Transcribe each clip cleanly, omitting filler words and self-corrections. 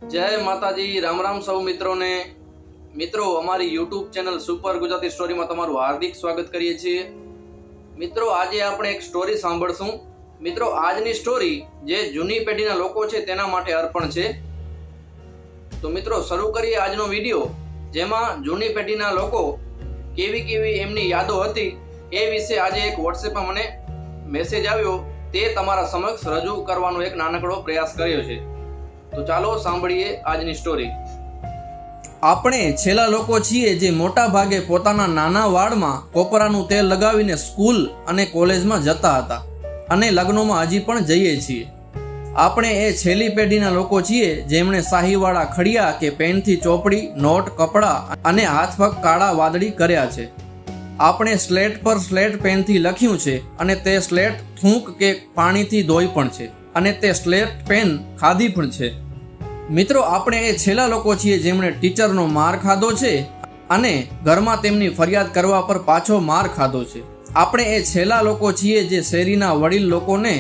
જય માતાજી, રામ રામ સૌ મિત્રોને. મિત્રો, અમારી યુટ્યુબ ચેનલ સુપર ગુજરાતી સ્ટોરીમાં તમારું હાર્દિક સ્વાગત કરીએ છીએ. મિત્રો, આજે આપણે એક સ્ટોરી સાંભળશું. મિત્રો, આજની સ્ટોરી જે જૂની પેઢીના લોકો છે તેના માટે અર્પણ છે. તો મિત્રો, શરૂ કરીએ આજનો વિડીયો, જેમાં જૂની પેઢીના લોકો કેવી એમની યાદો હતી એ વિશે આજે એક વોટ્સએપમાં મને મેસેજ આવ્યો, તે તમારા સમક્ષ રજૂ કરવાનો એક નાનકડો પ્રયાસ કર્યો છે. તો ચાલો સાંભળીએ આજની સ્ટોરી. આપણે છેલ્લા લોકો છીએ જે મોટા ભાગે પોતાના નાના વાળમાં કોપરાનું તેલ લગાવીને સ્કૂલ અને કોલેજમાં જતા હતા અને લગ્નોમાં હજી પણ જઈએ છીએ. આપણે એ છેલ્લી પેઢીના લોકો છીએ જેમણે શાહીવાળા ખડિયા કે પેનથી ચોપડી, નોટ, કપડાં અને હાથપગ કાળા વાદળી કર્યા છે. આપણે સ્લેટ પર સ્લેટ પેનથી લખ્યું છે અને તે સ્લેટ થૂંક કે પાણીથી ધોઈ પણ છે અને તે સ્લેટ પેન ખાધી પણ છે. મિત્રો, આપણે એ છેલ્લા લોકો છીએ જેમણે ટીચરનો માર ખાધો છે અને ઘરમાં તેમની ફરિયાદ કરવા પર પાછો માર ખાધો છે. આપણે એ છેલ્લા લોકો છીએ જે શેરીના વડીલ લોકોને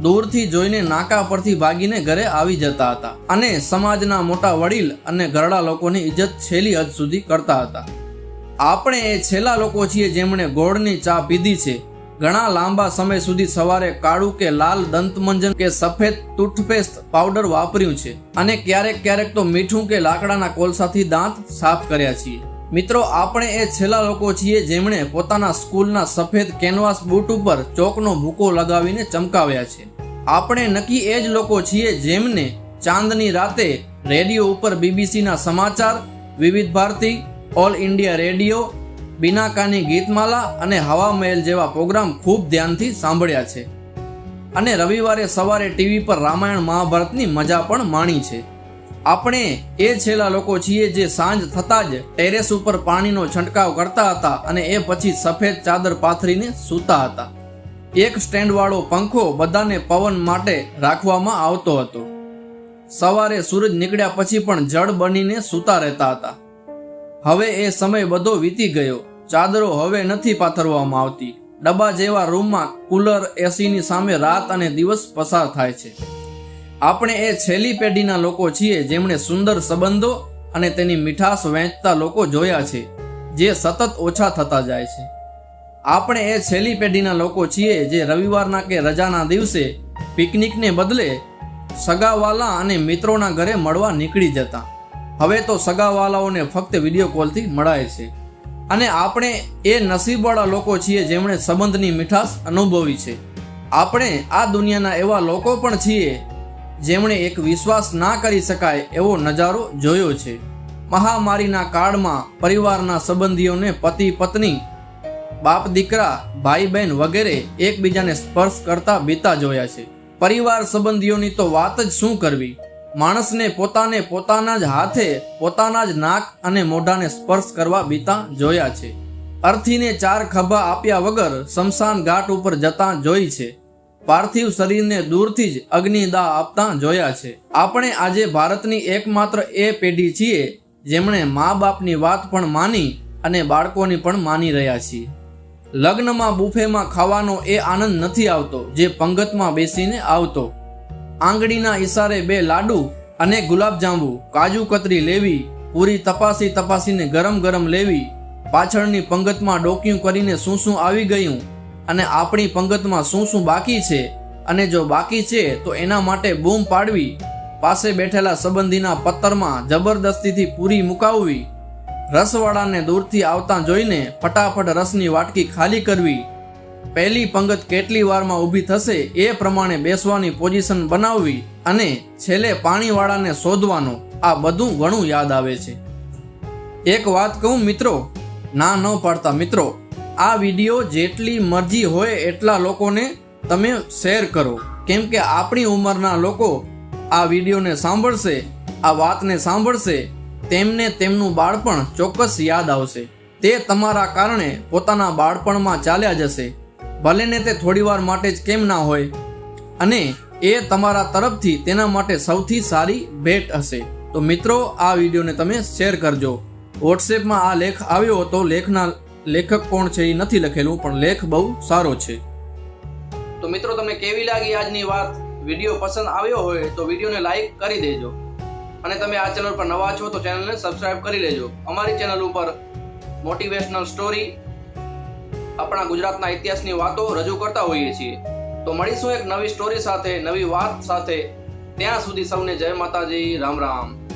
દૂરથી જોઈને નાકા પરથી ભાગીને ઘરે આવી જતા હતા અને સમાજના મોટા વડીલ અને ઘરડા લોકોની ઇજ્જત છેલ્લી હદ સુધી કરતા હતા. આપણે એ છેલ્લા લોકો છીએ જેમણે ગોળની ચા પીધી છે, ઘણા લાંબા સમય સુધી સવારે કાળું કે લાલ દંતમંજન કે સફેદ ટૂથપેસ્ટ પાવડર વાપર્યું છે અને ક્યારેક તો મીઠું કે લાકડાના કોલસાથી દાંત સાફ કર્યા છીએ. મિત્રો, આપણે એ છેલ્લા લોકો છીએ જેમણે પોતાના સ્કૂલના સફેદ કેનવાસ બૂટ ઉપર ચોકનો ભૂકો લગાવીને ચમકાવ્યા છે. આપણે નક્કી એ જ લોકો છીએ જેમને ચાંદની રાતે રેડિયો ઉપર બીબીસીના સમાચાર, વિવિધ Bharati, all India radio, બિનાકાની Geetmala અને હવા મહેલ જેવા પ્રોગ્રામ ખૂબ ધ્યાનથી સાંભળ્યા છે અને રવિવારે સવારે ટીવી પર રામાયણ મહાભારતની મજા પણ માણી છે. આપણે એ છેલ્લા લોકો છીએ જે સાંજ થતાં જ ટેરેસ ઉપર પાણીનો છંટકાવ કરતા હતા અને એ પછી સફેદ ચાદર પાથરીને સૂતા હતા. એક સ્ટેન્ડવાળો પંખો બધાને પવન માટે રાખવામાં આવતો હતો. સવારે સૂરજ નીકળ્યા પછી પણ જળ બનીને સૂતા રહેતા હતા. હવે એ સમય બધો વીતી ગયો. ચાદરો હવે નથી પાથરવામાં આવતી. ડબ્બા જેવા રૂમમાં કુલર, એસીની સામે રાત અને દિવસ પસાર થાય છે. આપણે એ છેલ્લી પેઢીના લોકો છીએ જેમણે સુંદર સંબંધો અને તેની મીઠાશ વહેંચતા લોકો જોયા છે જે સતત ઓછા થતા જાય છે. આપણે એ છેલ્લી પેઢીના લોકો છીએ જે રવિવારના કે રજાના દિવસે પિકનિકને બદલે સગાવાલા અને મિત્રોના ઘરે મળવા નીકળી જતા. હવે તો સગાવાલાઓને ફક્ત વિડીયો કોલથી મળાય છે. અને આપણે એ નસીબવાળા લોકો છીએ જેમણે સંબંધની મીઠાશ અનુભવી છે. આપણે આ દુનિયાના એવા લોકો પણ છીએ જેમણે એક વિશ્વાસ ના કરી શકાય એવો નજારો જોયો છે. મહામારીના કાળમાં પરિવારના સંબંધીઓને પતિ પત્ની, બાપ દીકરા, ભાઈ બહેન વગેરે એકબીજાને સ્પર્શ કરતા બીતા જોયા છે. પરિવાર સંબંધીઓની તો વાત જ શું કરવી. માણસને પોતાના જ હાથે પોતાના જ નાક અને મોઢાને સ્પર્શ કરવા બીતા જોયા છે. અર્થીને 4 ખભા આપ્યા વગર શમશાન ઘાટ ઉપર જતા જોઈ છે. પાર્થિવ શરીરને દૂરથી જ અગ્નિદાહ આપતા જોયા છે. આપણે આજે ભારતની એકમાત્ર એ પેઢી છીએ જેમણે મા બાપની વાત પણ માની અને બાળકોની પણ માની રહ્યા છીએ. લગ્નમાં બુફેમાં ખાવાનો એ આનંદ નથી આવતો જે પંગતમાં બેસીને આવતો. આંગળીના ઈશારે 2 લાડુ અને ગુલાબજાંબુ, કાજુ કતરી લેવી, પૂરી તપાસીને ગરમ લેવી, પાછળની પંગતમાં ડોક્યું કરીને શું આવી ગયું અને આપણી પંગતમાં શું બાકી છે અને જો બાકી છે તો એના માટે બૂમ પાડવી, પાસે બેઠેલા સંબંધીના પત્તરમાં જબરદસ્તીથી પૂરી મુકાવવી, રસવાળાને દૂરથી આવતા જોઈને ફટાફટ રસની વાટકી ખાલી કરવી, પહેલી પંગત કેટલી વારમાં ઊભી થશે એ પ્રમાણે બેસવાની પોઝિશન બનાવવી અને છેલ્લે પાણીવાળાને શોધવાનો, આ બધું ઘણું યાદ આવે છે. એક વાત કહું મિત્રો, ના ન પાડતા મિત્રો, આ વિડીયો જેટલી મરજી હોય એટલા લોકોને તમે શેર કરો, કેમ કે આપણી ઉંમરના લોકો આ વિડીયોને સાંભળશે, આ વાતને સાંભળશે, તેમને તેમનું બાળપણ ચોક્કસ યાદ આવશે. તે તમારા કારણે પોતાના બાળપણમાં ચાલ્યા જશે, ભલે ને તે થોડીવાર માટે જ કેમ ના હોય, અને એ તમારા તરફથી તેના માટે સૌથી સારી ભેટ હશે. તો મિત્રો, આ વિડીયોને તમે શેર કરજો. વોટ્સએપમાં આ લેખ આવ્યો હતો. લેખક કોણ છે એ નથી લખેલું, પણ લેખ બહુ સારો છે. તો મિત્રો, તમને કેવી લાગી આજની વાત? વિડીયો પસંદ આવ્યો હોય તો વિડીયોને લાઈક કરી દેજો અને તમે આ ચેનલ પર નવા છો તો ચેનલને સબસ્ક્રાઇબ કરી લેજો. અમારી ચેનલ ઉપર મોટિવેશનલ સ્ટોરી, આપણા ગુજરાતના ઇતિહાસની વાતો રજૂ કરતા હોઈએ છીએ. તો મળીશું એક નવી સ્ટોરી સાથે, નવી વાત સાથે. ત્યાં સુધી સૌને જય માતાજી, રામ રામ.